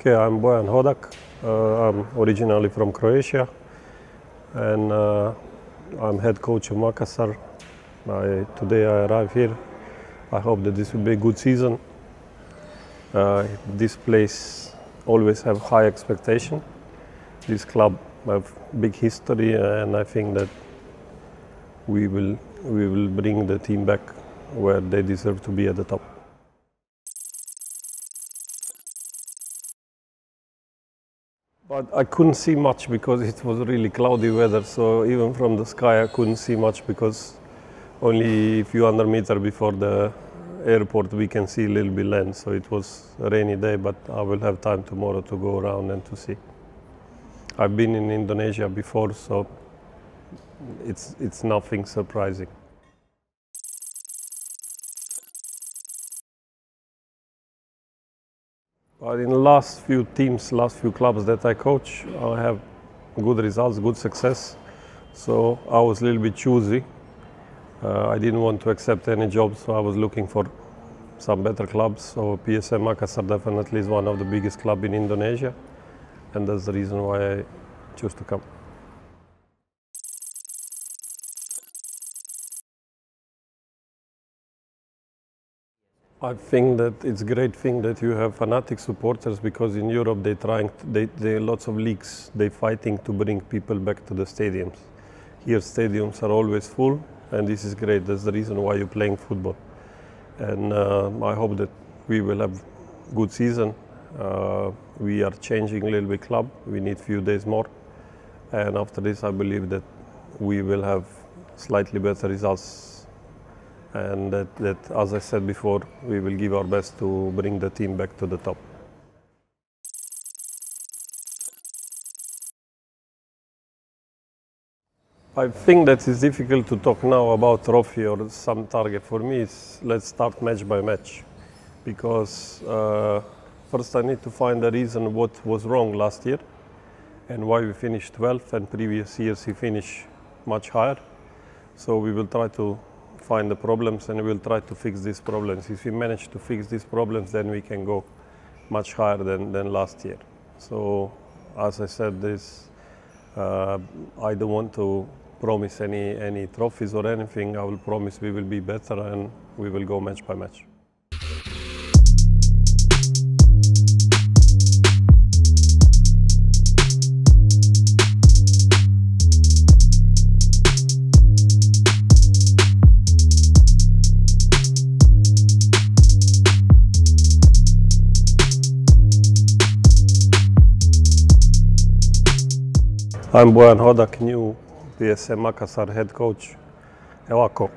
Okay, I'm Bojan Hodak. I'm originally from Croatia, and I'm head coach of Makassar. Today I arrive here. I hope that this will be a good season. This place always have high expectation. This club have big history, and I think that we will bring the team back where they deserve to be at the top. But I couldn't see much because it was really cloudy weather, so even from the sky I couldn't see much because only a few hundred meters before the airport we can see a little bit land. So it was a rainy day, but I will have time tomorrow to go around and to see. I've been in Indonesia before, so it's nothing surprising. But in the last few teams, last few clubs that I coach, I have good results, good success. So I was a little bit choosy. I didn't want to accept any job, so I was looking for some better clubs. So PSM Makassar definitely is one of the biggest clubs in Indonesia, and that's the reason why I chose to come. I think that it's a great thing that you have fanatic supporters, because in Europe they lots of leagues, they're fighting to bring people back to the stadiums. Here stadiums are always full, and this is great. That's the reason why you're playing football. And I hope that we will have good season. We are changing a little bit club. We need few days more. And after this, I believe that we will have slightly better results. And that, as I said before, we will give our best to bring the team back to the top. I think that it's difficult to talk now about trophy or some target. For me, it's let's start match by match, because first I need to find the reason what was wrong last year and why we finished 12th, and previous years we finished much higher. So we will try to find the problems, and we will try to fix these problems. If we manage to fix these problems, then we can go much higher than last year. So as I said, I don't want to promise any trophies or anything. I will promise we will be better, and we will go match by match. I'm Bojan Hodak, new PSM Makassar head coach. Evo ovako,